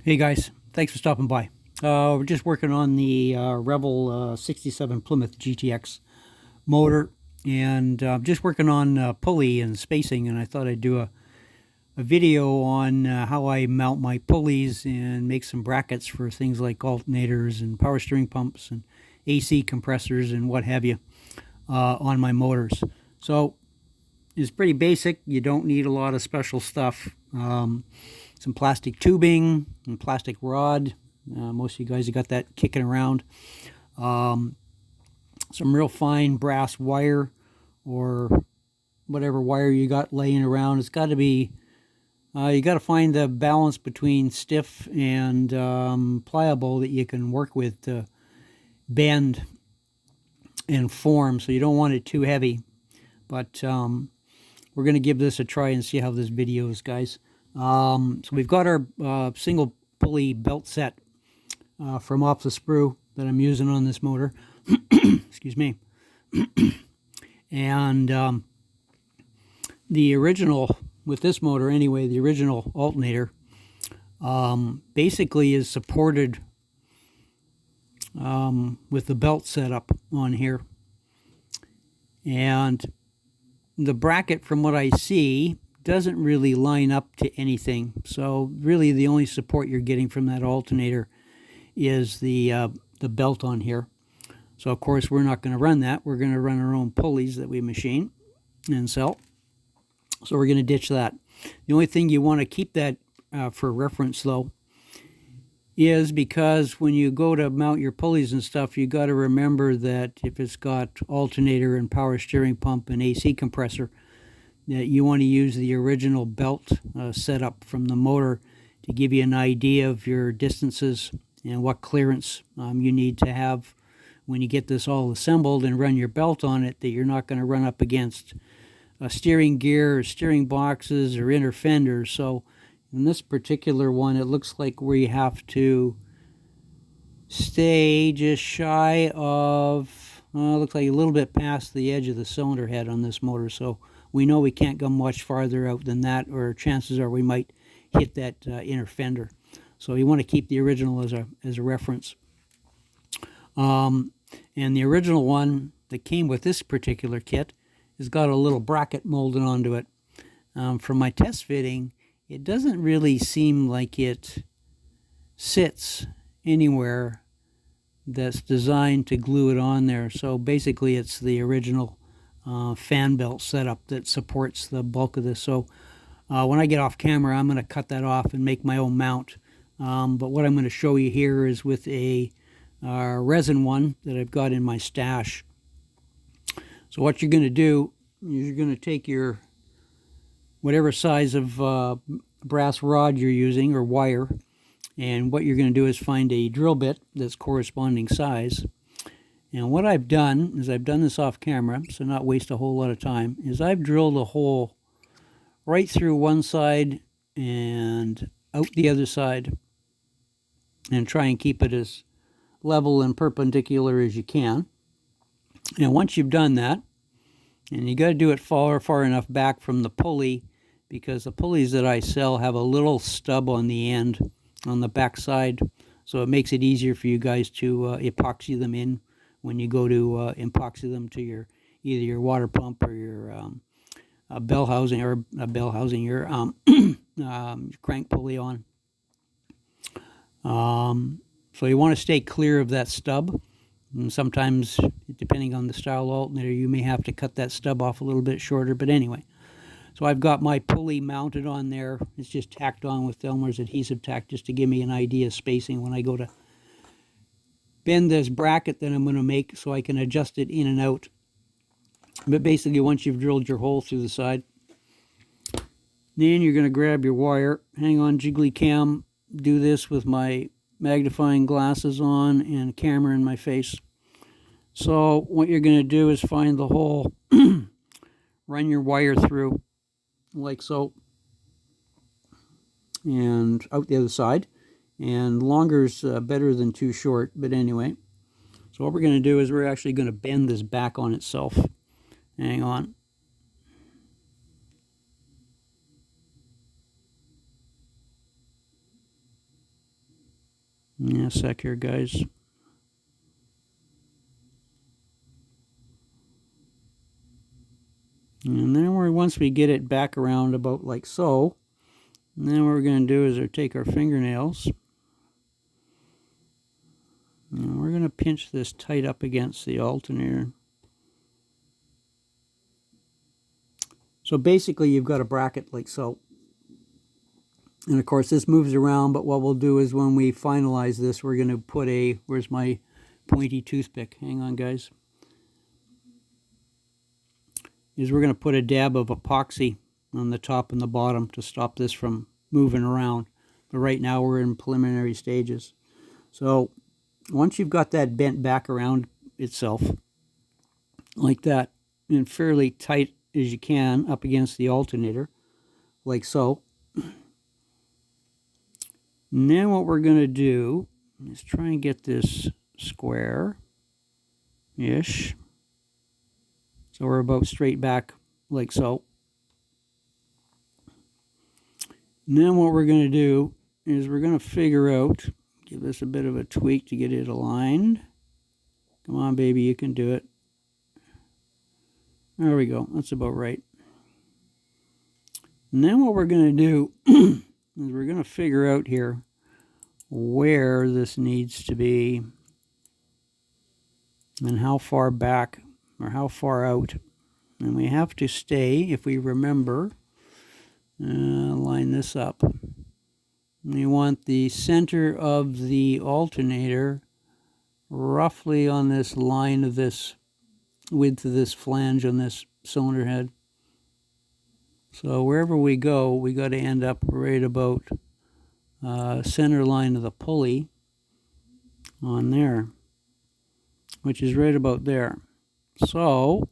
Hey guys, thanks for stopping by. We're just working on the Revel 67 Plymouth GTX motor, and just working on pulley and spacing, and I thought I'd do a video on how I mount my pulleys and make some brackets for things like alternators and power steering pumps and AC compressors and what have you on my motors. So it's pretty basic. You don't need a lot of special stuff. Some plastic tubing and plastic rod. Most of you guys have got that kicking around. Some real fine brass wire or whatever wire you got laying around. It's got to be, you got to find the balance between stiff and pliable that you can work with to bend and form. So you don't want it too heavy. But we're going to give this a try and see how this video is, guys. So we've got our single pulley belt set from off the sprue that I'm using on this motor. Excuse me. And the original, with this motor anyway, the original alternator basically is supported with the belt setup on here. And the bracket, from what I see, doesn't really line up to anything. So really the only support you're getting from that alternator is the belt on here. So of course we're not going to run that. We're going to run our own pulleys that we machine and sell. So we're going to ditch that. The only thing you want to keep that for reference though is because when you go to mount your pulleys and stuff, you got to remember that if it's got alternator and power steering pump and AC compressor, that you want to use the original belt setup from the motor to give you an idea of your distances and what clearance you need to have when you get this all assembled and run your belt on it, that you're not going to run up against a steering gear or steering boxes or inner fenders. So in this particular one, it looks like we have to stay just shy of, looks like a little bit past the edge of the cylinder head on this motor. So we know we can't go much farther out than that, or chances are we might hit that inner fender. So you want to keep the original as a reference. And the original one that came with this particular kit has got a little bracket molded onto it. From my test fitting, it doesn't really seem like it sits anywhere that's designed to glue it on there. So basically it's the original fan belt setup that supports the bulk of this. So when I get off camera, I'm going to cut that off and make my own mount. But what I'm going to show you here is with a resin one that I've got in my stash. So what you're going to do is you're going to take your whatever size of brass rod you're using or wire, and what you're going to do is find a drill bit that's corresponding size. And what I've done is, I've done this off camera, so not waste a whole lot of time, is I've drilled a hole right through one side and out the other side, and try and keep it as level and perpendicular as you can. And once you've done that, and you got to do it far enough back from the pulley, because the pulleys that I sell have a little stub on the end, on the back side, so it makes it easier for you guys to epoxy them in when you go to epoxy them to your either your water pump or your bell housing, or your crank pulley on. So you want to stay clear of that stub. And sometimes, depending on the style alternator, you may have to cut that stub off a little bit shorter. But anyway, so I've got my pulley mounted on there. It's just tacked on with Elmer's adhesive tack, just to give me an idea of spacing when I go to bend this bracket that I'm going to make, so I can adjust it in and out. But basically, once you've drilled your hole through the side, then you're going to grab your wire. Hang on, jiggly cam. Do this with my magnifying glasses on and a camera in my face. So what you're going to do is find the hole, run your wire through like so, and out the other side. And longer's better than too short, but anyway. So what we're going to do is we're actually going to bend this back on itself. Hang on. Yeah, a sec here, guys. And then once we get it back around about like so, and then what we're going to do is take our fingernails, and we're going to pinch this tight up against the alternator. So basically you've got a bracket like so. And of course this moves around, but what we'll do is when we finalize this, we're going to put a, where's my pointy toothpick? Hang on, guys. Is we're going to put a dab of epoxy on the top and the bottom to stop this from moving around. But right now we're in preliminary stages. So once you've got that bent back around itself like that and fairly tight as you can up against the alternator like so, and then what we're going to do is try and get this square-ish. So we're about straight back like so. And then what we're going to do is we're going to figure out, give this a bit of a tweak to get it aligned. Come on, baby, you can do it. There we go. That's about right. And then what we're going to do is we're going to figure out here where this needs to be and how far back or how far out. And we have to stay, if we remember, line this up. We want the center of the alternator roughly on this line of this width of this flange on this cylinder head. So wherever we go, we got to end up right about center line of the pulley on there, which is right about there. So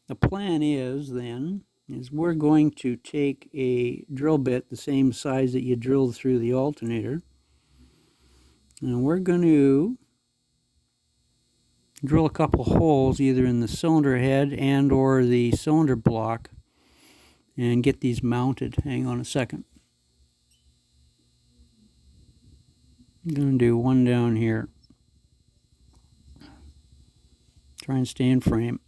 the plan is then we're going to take a drill bit the same size that you drilled through the alternator, and we're going to drill a couple holes either in the cylinder head and or the cylinder block and get these mounted. Hang on a second. I'm going to do one down here. Try and stay in frame.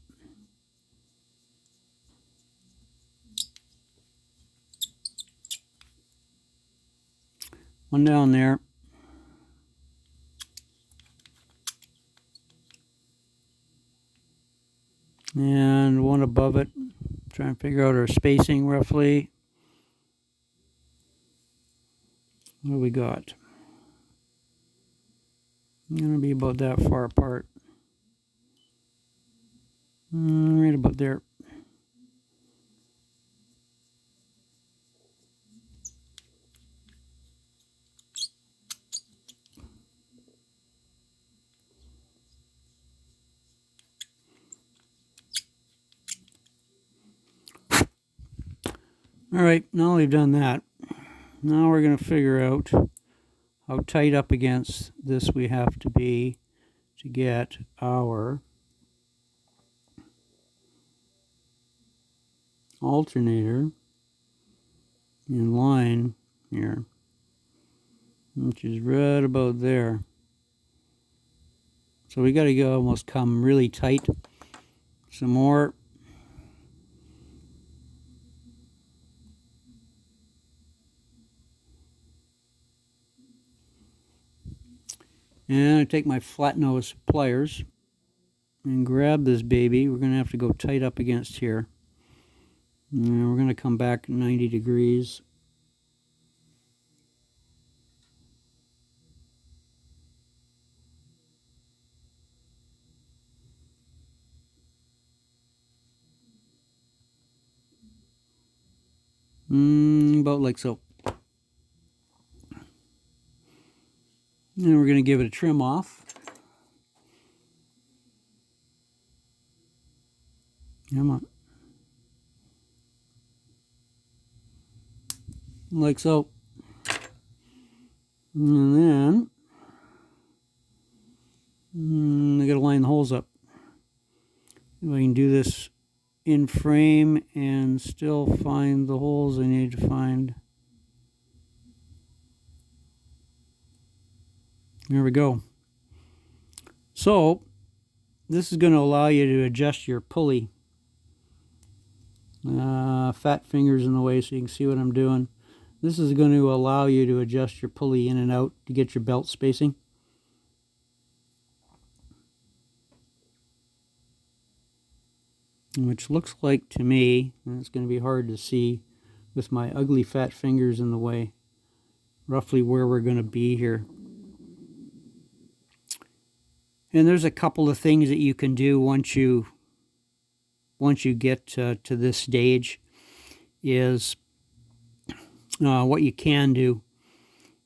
One down there. And one above it. Try and figure out our spacing roughly. What do we got? I'm going to be about that far apart. Right about there. All right, now we've done that. Now we're going to figure out how tight up against this we have to be to get our alternator in line here, which is right about there. So we got to go almost come really tight. Some more. And I take my flat nose pliers and grab this baby. We're going to have to go tight up against here. And we're going to come back 90 degrees. About like so. And we're going to give it a trim off. Come on. Like so. And then I got to line the holes up. If I can do this in frame and still find the holes I need to find. There we go. So this is going to allow you to adjust your pulley. Fat fingers in the way so you can see what I'm doing. This is going to allow you to adjust your pulley in and out to get your belt spacing. Which looks like to me, and it's going to be hard to see with my ugly fat fingers in the way, roughly where we're going to be here. And there's a couple of things that you can do once you get to this stage. Is what you can do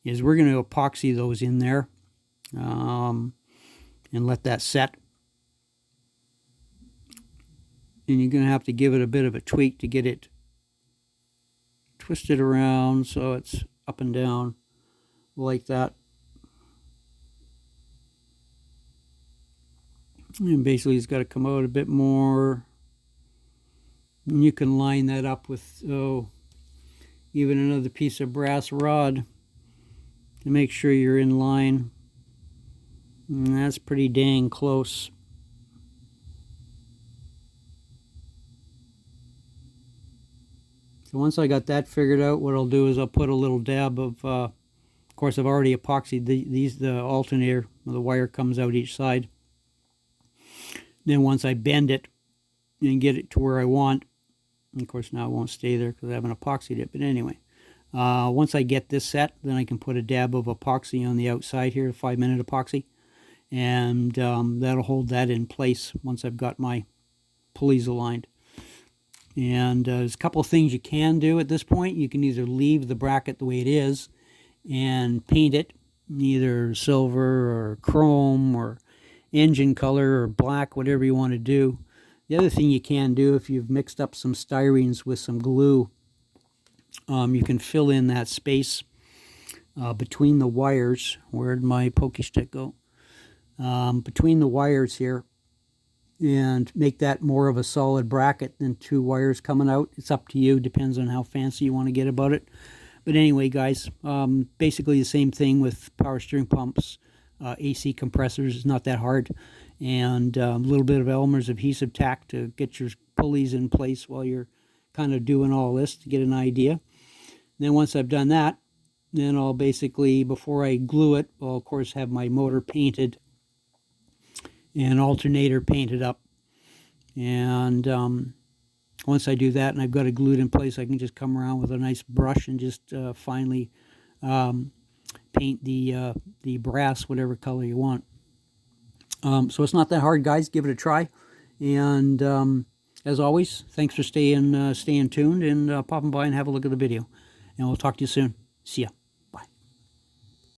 is we're going to epoxy those in there and let that set. And you're going to have to give it a bit of a tweak to get it twisted around so it's up and down like that. And basically it's got to come out a bit more. And you can line that up with even another piece of brass rod to make sure you're in line. And that's pretty dang close. So once I got that figured out, what I'll do is I'll put a little dab of course I've already epoxied the alternator. The wire comes out each side. Then once I bend it and get it to where I want, and of course now it won't stay there because I haven't epoxied it, but anyway, once I get this set, then I can put a dab of epoxy on the outside here, 5-minute epoxy, and that'll hold that in place once I've got my pulleys aligned. And there's a couple of things you can do at this point. You can either leave the bracket the way it is and paint it either silver or chrome or engine color or black, whatever you want to do. The other thing you can do, if you've mixed up some styrenes with some glue, you can fill in that space between the wires. Where'd my pokey stick go? Between the wires here, and make that more of a solid bracket than two wires coming out. It's up to you, depends on how fancy you want to get about it. But anyway, guys, basically the same thing with power steering pumps, AC compressors. Is not that hard. And a little bit of Elmer's adhesive tack to get your pulleys in place while you're kind of doing all this to get an idea. And then once I've done that, then I'll basically, before I glue it, I'll of course have my motor painted and alternator painted up. And once I do that and I've got it glued in place, I can just come around with a nice brush and just finally paint the brass whatever color you want. So it's not that hard, guys. Give it a try. And as always, thanks for staying tuned and popping by and have a look at the video. And we'll talk to you soon. See ya.